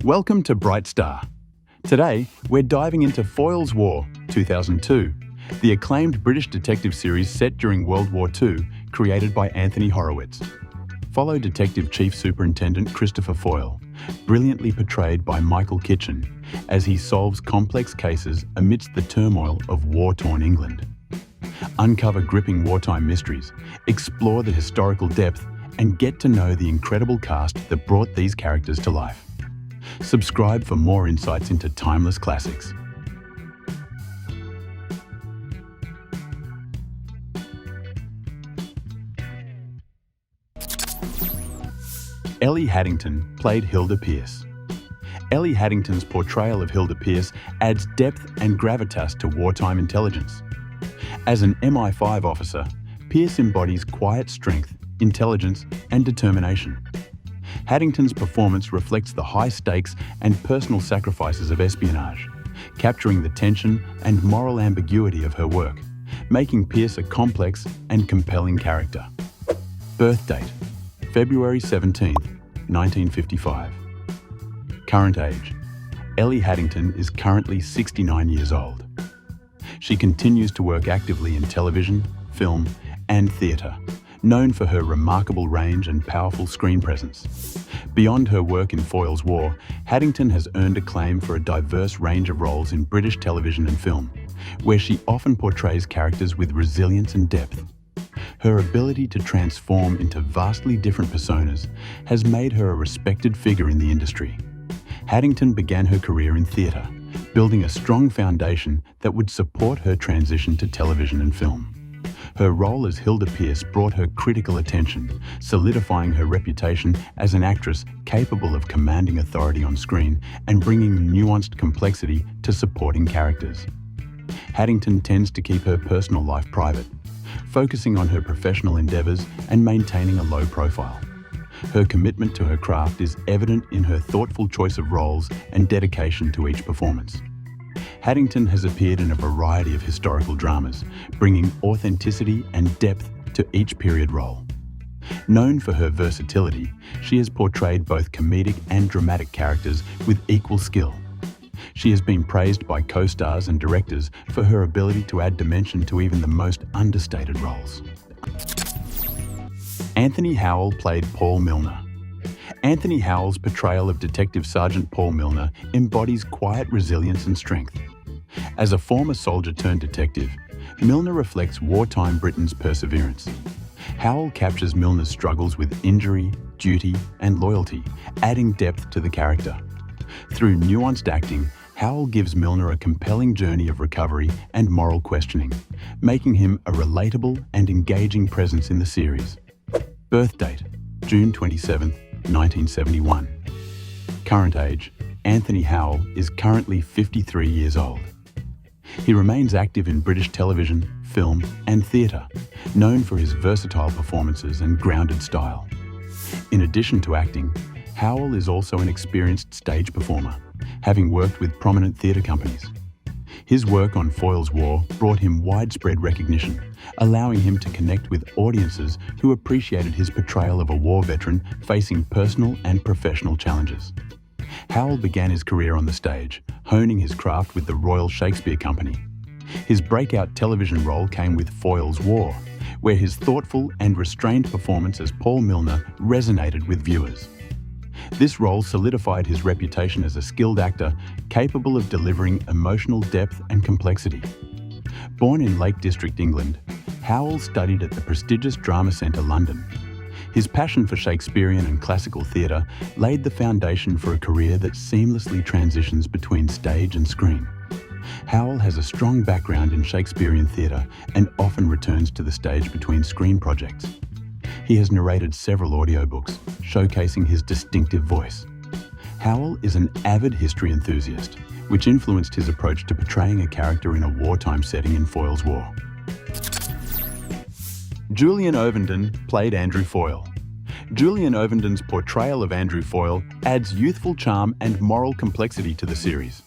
Welcome to Bright Star. Today, we're diving into Foyle's War, 2002, the acclaimed British detective series set during World War II, created by Anthony Horowitz. Follow Detective Chief Superintendent Christopher Foyle, brilliantly portrayed by Michael Kitchen, as he solves complex cases amidst the turmoil of war-torn England. Uncover gripping wartime mysteries, explore the historical depth, and get to know the incredible cast that brought these characters to life. Subscribe for more insights into timeless classics. Ellie Haddington played Hilda Pearce. Ellie Haddington's portrayal of Hilda Pearce adds depth and gravitas to wartime intelligence. As an MI5 officer, Pearce embodies quiet strength, intelligence, and determination. Haddington's performance reflects the high stakes and personal sacrifices of espionage, capturing the tension and moral ambiguity of her work, making Pearce a complex and compelling character. Birth date: February 17, 1955. Current age: Ellie Haddington is currently 69 years old. She continues to work actively in television, film, and theatre, known for her remarkable range and powerful screen presence. Beyond her work in Foyle's War, Haddington has earned acclaim for a diverse range of roles in British television and film, where she often portrays characters with resilience and depth. Her ability to transform into vastly different personas has made her a respected figure in the industry. Haddington began her career in theatre, building a strong foundation that would support her transition to television and film. Her role as Hilda Pearce brought her critical attention, solidifying her reputation as an actress capable of commanding authority on screen and bringing nuanced complexity to supporting characters. Haddington tends to keep her personal life private, focusing on her professional endeavours and maintaining a low profile. Her commitment to her craft is evident in her thoughtful choice of roles and dedication to each performance. Haddington has appeared in a variety of historical dramas, bringing authenticity and depth to each period role. Known for her versatility, she has portrayed both comedic and dramatic characters with equal skill. She has been praised by co-stars and directors for her ability to add dimension to even the most understated roles. Anthony Howell played Paul Milner. Anthony Howell's portrayal of Detective Sergeant Paul Milner embodies quiet resilience and strength. As a former soldier-turned-detective, Milner reflects wartime Britain's perseverance. Howell captures Milner's struggles with injury, duty, and loyalty, adding depth to the character. Through nuanced acting, Howell gives Milner a compelling journey of recovery and moral questioning, making him a relatable and engaging presence in the series. Birth date: June 27, 1971. Current age: Anthony Howell is currently 53 years old. He remains active in British television, film, and theatre, known for his versatile performances and grounded style. In addition to acting, Howell is also an experienced stage performer, having worked with prominent theatre companies. His work on Foyle's War brought him widespread recognition, allowing him to connect with audiences who appreciated his portrayal of a war veteran facing personal and professional challenges. Howell began his career on the stage, honing his craft with the Royal Shakespeare Company. His breakout television role came with Foyle's War, where his thoughtful and restrained performance as Paul Milner resonated with viewers. This role solidified his reputation as a skilled actor capable of delivering emotional depth and complexity. Born in Lake District, England, Howell studied at the prestigious Drama Centre, London. His passion for Shakespearean and classical theatre laid the foundation for a career that seamlessly transitions between stage and screen. Howell has a strong background in Shakespearean theatre and often returns to the stage between screen projects. He has narrated several audiobooks, showcasing his distinctive voice. Howell is an avid history enthusiast, which influenced his approach to portraying a character in a wartime setting in Foyle's War. Julian Ovenden played Andrew Foyle. Julian Ovenden's portrayal of Andrew Foyle adds youthful charm and moral complexity to the series.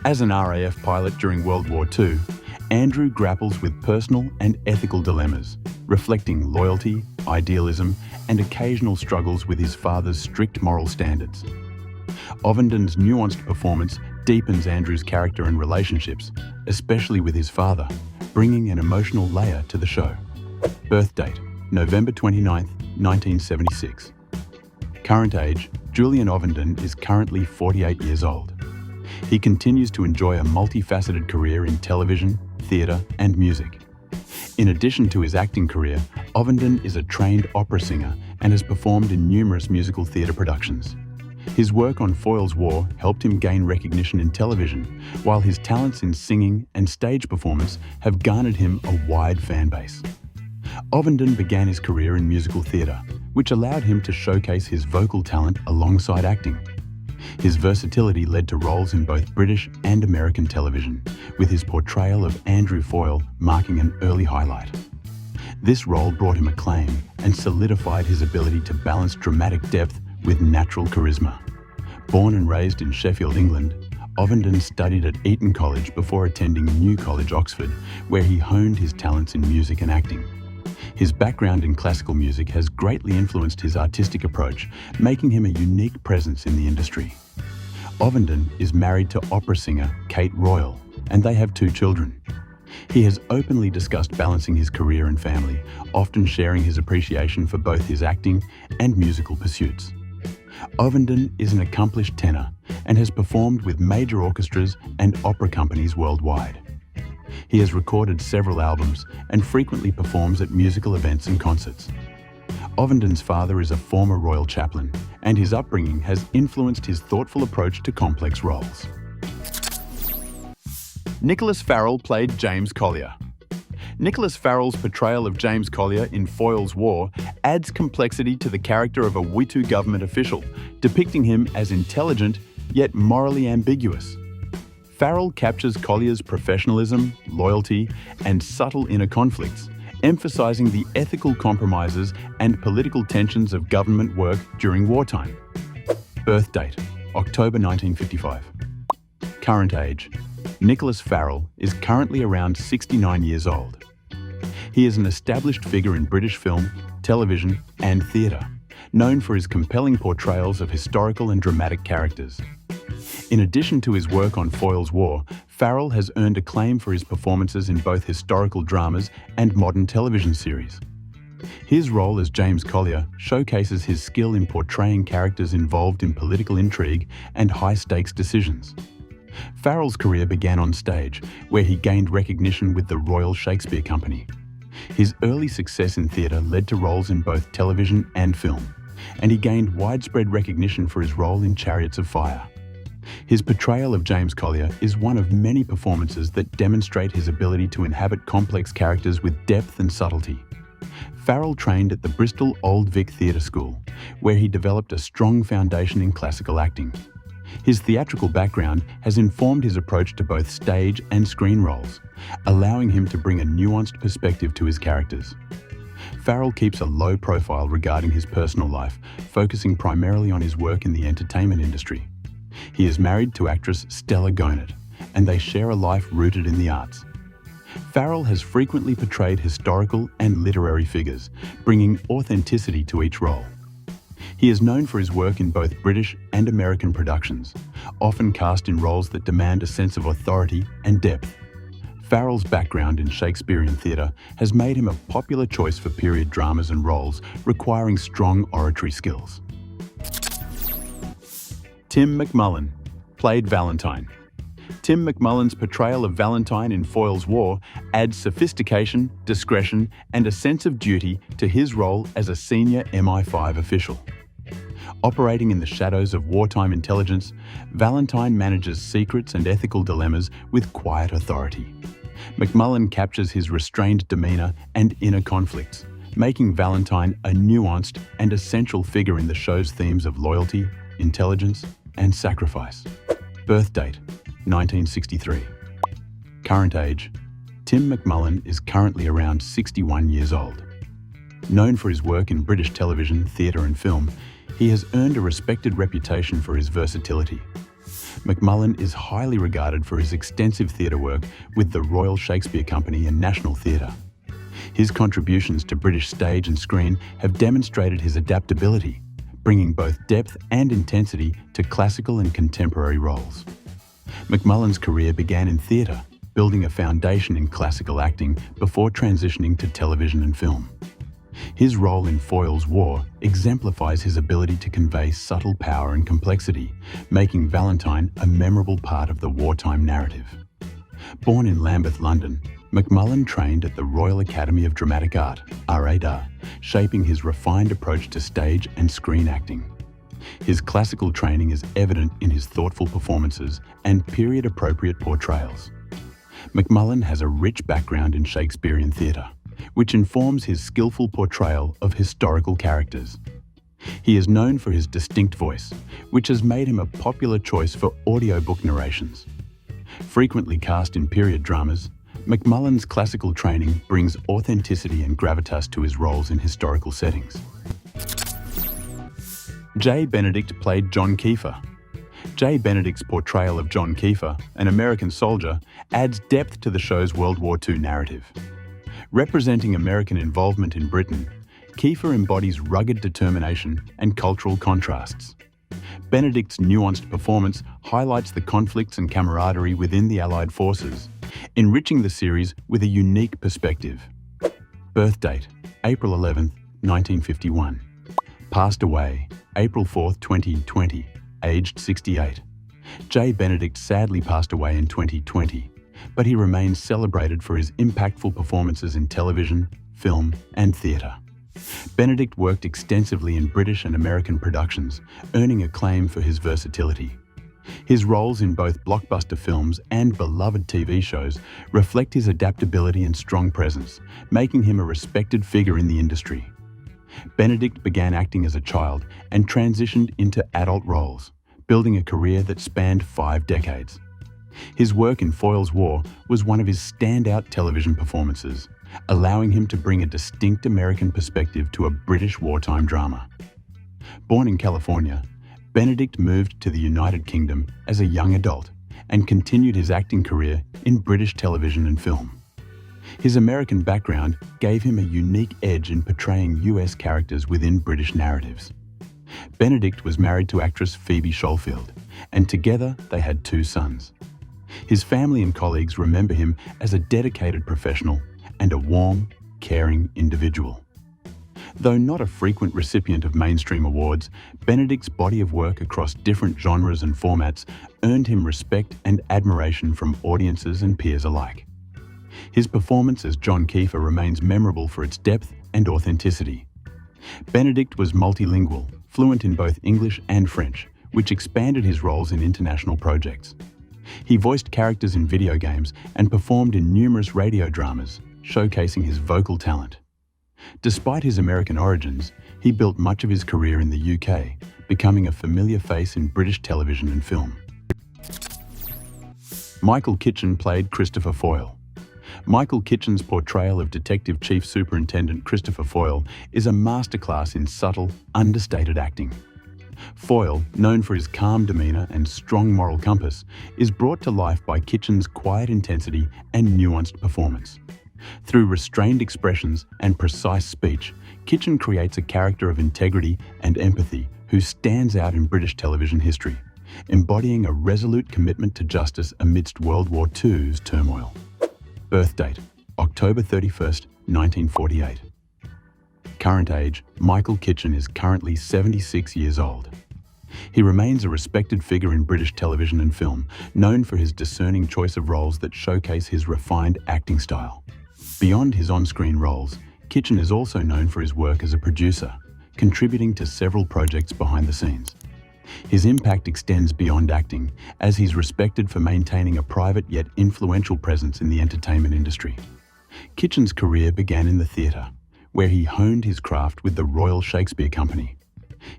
As an RAF pilot during World War II, Andrew grapples with personal and ethical dilemmas, reflecting loyalty, idealism, and occasional struggles with his father's strict moral standards. Ovenden's nuanced performance deepens Andrew's character and relationships, especially with his father, bringing an emotional layer to the show. Birth date, November 29, 1976. Current age, Julian Ovenden is currently 48 years old. He continues to enjoy a multifaceted career in television, theatre and music. In addition to his acting career, Ovenden is a trained opera singer and has performed in numerous musical theatre productions. His work on Foyle's War helped him gain recognition in television, while his talents in singing and stage performance have garnered him a wide fan base. Ovenden began his career in musical theatre, which allowed him to showcase his vocal talent alongside acting. His versatility led to roles in both British and American television, with his portrayal of Andrew Foyle marking an early highlight. This role brought him acclaim and solidified his ability to balance dramatic depth with natural charisma. Born and raised in Sheffield, England, Ovenden studied at Eton College before attending New College, Oxford, where he honed his talents in music and acting. His background in classical music has greatly influenced his artistic approach, making him a unique presence in the industry. Ovenden is married to opera singer Kate Royal, and they have 2 children. He has openly discussed balancing his career and family, often sharing his appreciation for both his acting and musical pursuits. Ovenden is an accomplished tenor and has performed with major orchestras and opera companies worldwide. He has recorded several albums and frequently performs at musical events and concerts. Ovenden's father is a former royal chaplain, and his upbringing has influenced his thoughtful approach to complex roles. Nicholas Farrell played James Collier. Nicholas Farrell's portrayal of James Collier in Foyle's War adds complexity to the character of a Witu government official, depicting him as intelligent yet morally ambiguous. Farrell captures Collier's professionalism, loyalty, and subtle inner conflicts, emphasizing the ethical compromises and political tensions of government work during wartime. Birth date, October 1955. Current age, Nicholas Farrell is currently around 69 years old. He is an established figure in British film, television, and theatre, known for his compelling portrayals of historical and dramatic characters. In addition to his work on Foyle's War, Farrell has earned acclaim for his performances in both historical dramas and modern television series. His role as James Collier showcases his skill in portraying characters involved in political intrigue and high-stakes decisions. Farrell's career began on stage, where he gained recognition with the Royal Shakespeare Company. His early success in theatre led to roles in both television and film, and he gained widespread recognition for his role in Chariots of Fire. His portrayal of James Collier is one of many performances that demonstrate his ability to inhabit complex characters with depth and subtlety. Farrell trained at the Bristol Old Vic Theatre School, where he developed a strong foundation in classical acting. His theatrical background has informed his approach to both stage and screen roles, allowing him to bring a nuanced perspective to his characters. Farrell keeps a low profile regarding his personal life, focusing primarily on his work in the entertainment industry. He is married to actress Stella Gonett, and they share a life rooted in the arts. Farrell has frequently portrayed historical and literary figures, bringing authenticity to each role. He is known for his work in both British and American productions, often cast in roles that demand a sense of authority and depth. Farrell's background in Shakespearean theatre has made him a popular choice for period dramas and roles requiring strong oratory skills. Tim McMullen played Valentine. Tim McMullen's portrayal of Valentine in Foyle's War adds sophistication, discretion, and a sense of duty to his role as a senior MI5 official. Operating in the shadows of wartime intelligence, Valentine manages secrets and ethical dilemmas with quiet authority. McMullen captures his restrained demeanour and inner conflicts, making Valentine a nuanced and essential figure in the show's themes of loyalty, intelligence, and sacrifice. Birth date, 1963. Current age, Tim McMullen is currently around 61 years old. Known for his work in British television, theatre and film, he has earned a respected reputation for his versatility. McMullen is highly regarded for his extensive theatre work with the Royal Shakespeare Company and National Theatre. His contributions to British stage and screen have demonstrated his adaptability, bringing both depth and intensity to classical and contemporary roles. McMullen's career began in theatre, building a foundation in classical acting before transitioning to television and film. His role in Foyle's War exemplifies his ability to convey subtle power and complexity, making Valentine a memorable part of the wartime narrative. Born in Lambeth, London, McMullen trained at the Royal Academy of Dramatic Art, RADAR, shaping his refined approach to stage and screen acting. His classical training is evident in his thoughtful performances and period-appropriate portrayals. McMullen has a rich background in Shakespearean theatre, which informs his skillful portrayal of historical characters. He is known for his distinct voice, which has made him a popular choice for audiobook narrations. Frequently cast in period dramas, McMullen's classical training brings authenticity and gravitas to his roles in historical settings. J. Benedict played John Kiefer. J. Benedict's portrayal of John Kiefer, an American soldier, adds depth to the show's World War II narrative. Representing American involvement in Britain, Kiefer embodies rugged determination and cultural contrasts. Benedict's nuanced performance highlights the conflicts and camaraderie within the Allied forces, enriching the series with a unique perspective. Birth date: April 11, 1951. Passed away April 4, 2020, aged 68. J. Benedict sadly passed away in 2020, but he remains celebrated for his impactful performances in television, film, and theatre. Benedict worked extensively in British and American productions, earning acclaim for his versatility. His roles in both blockbuster films and beloved TV shows reflect his adaptability and strong presence, making him a respected figure in the industry. Benedict began acting as a child and transitioned into adult roles, building a career that spanned 5 decades. His work in Foyle's War was one of his standout television performances, allowing him to bring a distinct American perspective to a British wartime drama. Born in California, Benedict moved to the United Kingdom as a young adult and continued his acting career in British television and film. His American background gave him a unique edge in portraying US characters within British narratives. Benedict was married to actress Phoebe Schofield, and together they had 2 sons. His family and colleagues remember him as a dedicated professional and a warm, caring individual. Though not a frequent recipient of mainstream awards, Benedict's body of work across different genres and formats earned him respect and admiration from audiences and peers alike. His performance as John Kiefer remains memorable for its depth and authenticity. Benedict was multilingual, fluent in both English and French, which expanded his roles in international projects. He voiced characters in video games and performed in numerous radio dramas, showcasing his vocal talent. Despite his American origins, he built much of his career in the UK, becoming a familiar face in British television and film. Michael Kitchen played Christopher Foyle. Michael Kitchen's portrayal of Detective Chief Superintendent Christopher Foyle is a masterclass in subtle, understated acting. Foyle, known for his calm demeanour and strong moral compass, is brought to life by Kitchen's quiet intensity and nuanced performance. Through restrained expressions and precise speech, Kitchen creates a character of integrity and empathy who stands out in British television history, embodying a resolute commitment to justice amidst World War II's turmoil. Birth date: October 31st, 1948. Current age: Michael Kitchen is currently 76 years old. He remains a respected figure in British television and film, known for his discerning choice of roles that showcase his refined acting style. Beyond his on-screen roles, Kitchen is also known for his work as a producer, contributing to several projects behind the scenes. His impact extends beyond acting, as he's respected for maintaining a private yet influential presence in the entertainment industry. Kitchen's career began in the theatre, where he honed his craft with the Royal Shakespeare Company.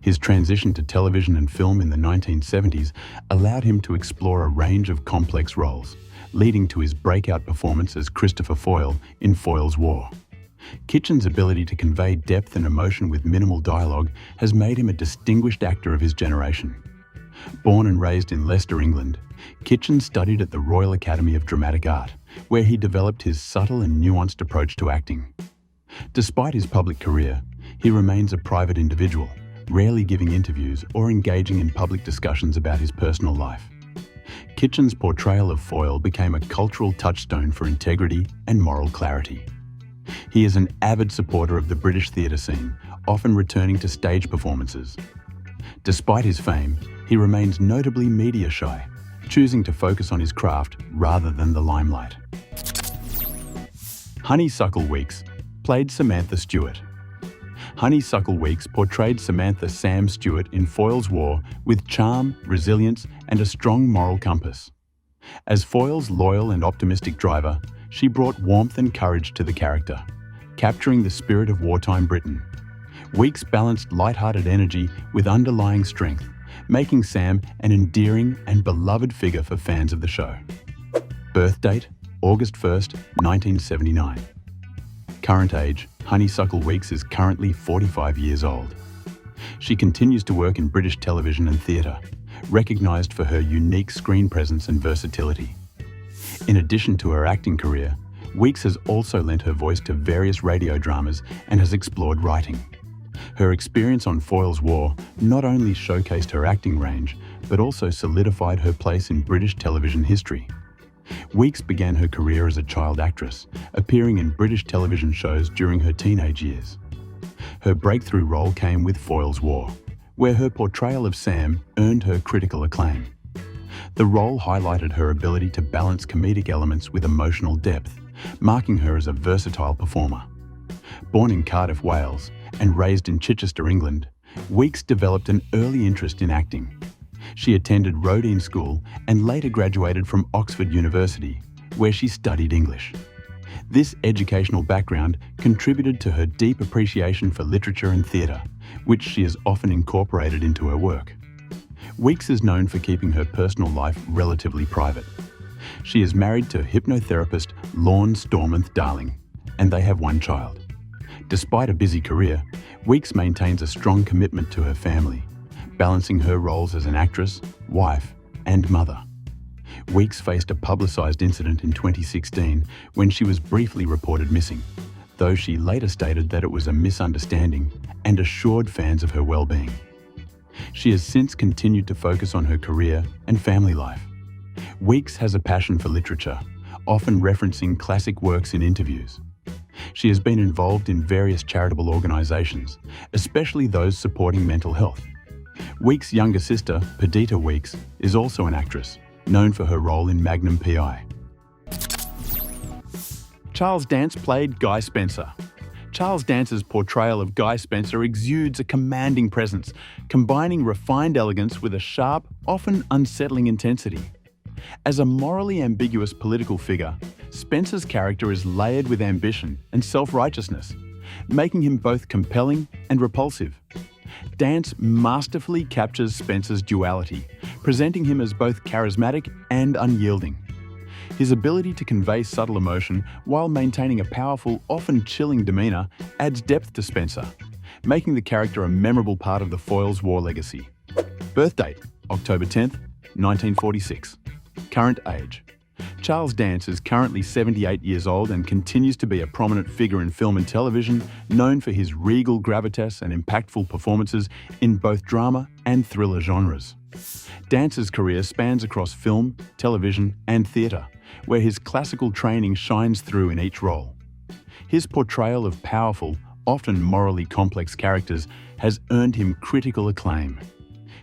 His transition to television and film in the 1970s allowed him to explore a range of complex roles, leading to his breakout performance as Christopher Foyle in Foyle's War. Kitchen's ability to convey depth and emotion with minimal dialogue has made him a distinguished actor of his generation. Born and raised in Leicester, England, Kitchen studied at the Royal Academy of Dramatic Art, where he developed his subtle and nuanced approach to acting. Despite his public career, he remains a private individual, rarely giving interviews or engaging in public discussions about his personal life. Kitchen's portrayal of Foyle became a cultural touchstone for integrity and moral clarity. He is an avid supporter of the British theatre scene, often returning to stage performances. Despite his fame, he remains notably media shy, choosing to focus on his craft rather than the limelight. Honeysuckle Weeks played Samantha Stewart. Honeysuckle Weeks portrayed Samantha Sam Stewart in Foyle's War with charm, resilience, and a strong moral compass. As Foyle's loyal and optimistic driver, she brought warmth and courage to the character, capturing the spirit of wartime Britain. Weeks balanced light-hearted energy with underlying strength, making Sam an endearing and beloved figure for fans of the show. Birth date, August 1st, 1979. Current age, Honeysuckle Weeks is currently 45 years old. She continues to work in British television and theatre, recognised for her unique screen presence and versatility. In addition to her acting career, Weeks has also lent her voice to various radio dramas and has explored writing. Her experience on Foyle's War not only showcased her acting range, but also solidified her place in British television history. Weeks began her career as a child actress, appearing in British television shows during her teenage years. Her breakthrough role came with Foyle's War, where her portrayal of Sam earned her critical acclaim. The role highlighted her ability to balance comedic elements with emotional depth, marking her as a versatile performer. Born in Cardiff, Wales, and raised in Chichester, England, Weeks developed an early interest in acting. She attended Roedean School and later graduated from Oxford University, where she studied English. This educational background contributed to her deep appreciation for literature and theatre, which she has often incorporated into her work. Weeks is known for keeping her personal life relatively private. She is married to hypnotherapist Lorne Stormonth Darling, and they have one child. Despite a busy career, Weeks maintains a strong commitment to her family, balancing her roles as an actress, wife, and mother. Weeks faced a publicised incident in 2016 when she was briefly reported missing, though she later stated that it was a misunderstanding and assured fans of her well-being. She has since continued to focus on her career and family life. Weeks has a passion for literature, often referencing classic works in interviews. She has been involved in various charitable organisations, especially those supporting mental health. Weeks' younger sister, Perdita Weeks, is also an actress, known for her role in Magnum P.I. Charles Dance played Guy Spencer. Charles Dance's portrayal of Guy Spencer exudes a commanding presence, combining refined elegance with a sharp, often unsettling intensity. As a morally ambiguous political figure, Spencer's character is layered with ambition and self-righteousness, making him both compelling and repulsive. Dance masterfully captures Spencer's duality, presenting him as both charismatic and unyielding. His ability to convey subtle emotion while maintaining a powerful, often chilling demeanour adds depth to Spencer, making the character a memorable part of the Foyle's War legacy. Birth date, October 10th, 1946. Current age. Charles Dance is currently 78 years old and continues to be a prominent figure in film and television, known for his regal gravitas and impactful performances in both drama and thriller genres. Dance's career spans across film, television, and theatre, where his classical training shines through in each role. His portrayal of powerful, often morally complex characters has earned him critical acclaim.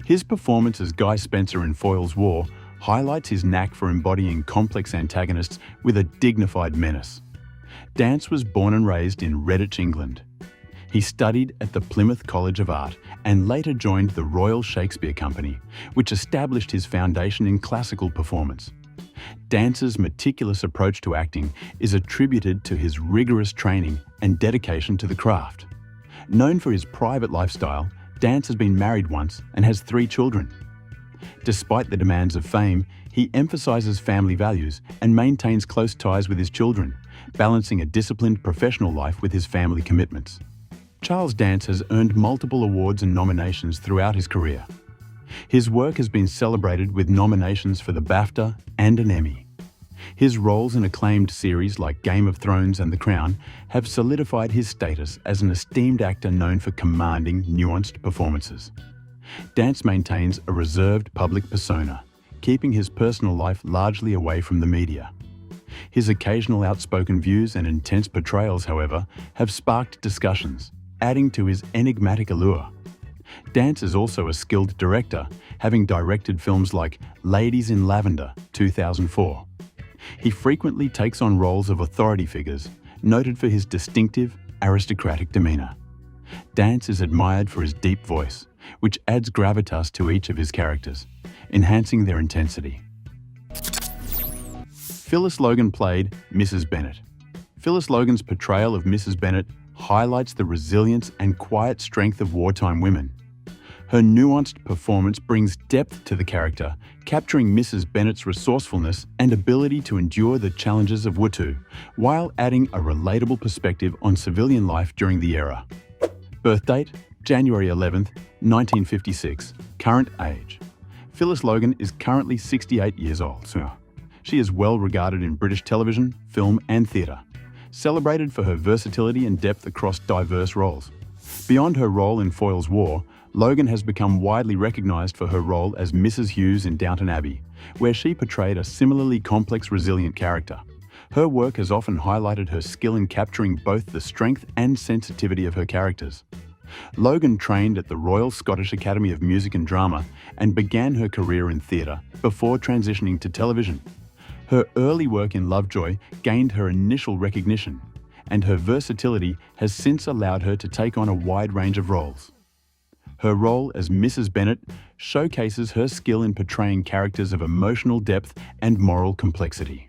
His performance as Guy Spencer in Foyle's War highlights his knack for embodying complex antagonists with a dignified menace. Dance was born and raised in Redditch, England. He studied at the Plymouth College of Art and later joined the Royal Shakespeare Company, which established his foundation in classical performance. Dance's meticulous approach to acting is attributed to his rigorous training and dedication to the craft. Known for his private lifestyle, Dance has been married once and has 3 children. Despite the demands of fame, he emphasises family values and maintains close ties with his children, balancing a disciplined professional life with his family commitments. Charles Dance has earned multiple awards and nominations throughout his career. His work has been celebrated with nominations for the BAFTA and an Emmy. His roles in acclaimed series like Game of Thrones and The Crown have solidified his status as an esteemed actor known for commanding, nuanced performances. Dance maintains a reserved public persona, keeping his personal life largely away from the media. His occasional outspoken views and intense portrayals, however, have sparked discussions, adding to his enigmatic allure. Dance is also a skilled director, having directed films like Ladies in Lavender, 2004. He frequently takes on roles of authority figures, noted for his distinctive, aristocratic demeanour. Dance is admired for his deep voice, which adds gravitas to each of his characters, enhancing their intensity. Phyllis Logan played Mrs Bennett. Phyllis Logan's portrayal of Mrs Bennett highlights the resilience and quiet strength of wartime women. Her nuanced performance brings depth to the character, capturing Mrs Bennett's resourcefulness and ability to endure the challenges of Wutu, while adding a relatable perspective on civilian life during the era. Birth date: January 11th, 1956. Current age: Phyllis Logan is currently 68 years old. She is well regarded in British television, film and theatre, celebrated for her versatility and depth across diverse roles. Beyond her role in Foyle's War, Logan has become widely recognised for her role as Mrs Hughes in Downton Abbey, where she portrayed a similarly complex, resilient character. Her work has often highlighted her skill in capturing both the strength and sensitivity of her characters. Logan trained at the Royal Scottish Academy of Music and Drama and began her career in theatre before transitioning to television. Her early work in Lovejoy gained her initial recognition, and her versatility has since allowed her to take on a wide range of roles. Her role as Mrs Bennett showcases her skill in portraying characters of emotional depth and moral complexity.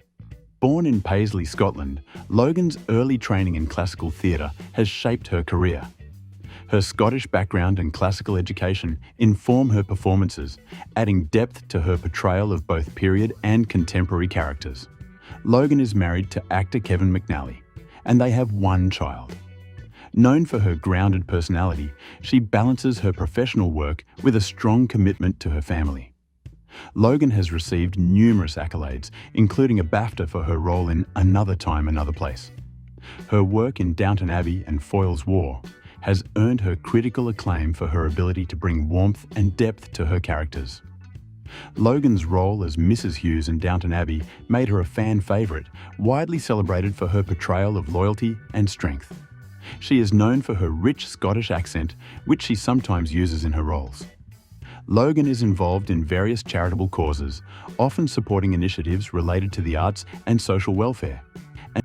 Born in Paisley, Scotland, Logan's early training in classical theatre has shaped her career. Her Scottish background and classical education inform her performances, adding depth to her portrayal of both period and contemporary characters. Logan is married to actor Kevin McNally, and they have one child. Known for her grounded personality, she balances her professional work with a strong commitment to her family. Logan has received numerous accolades, including a BAFTA for her role in Another Time, Another Place. Her work in Downton Abbey and Foyle's War has earned her critical acclaim for her ability to bring warmth and depth to her characters. Logan's role as Mrs Hughes in Downton Abbey made her a fan favourite, widely celebrated for her portrayal of loyalty and strength. She is known for her rich Scottish accent, which she sometimes uses in her roles. Logan is involved in various charitable causes, often supporting initiatives related to the arts and social welfare.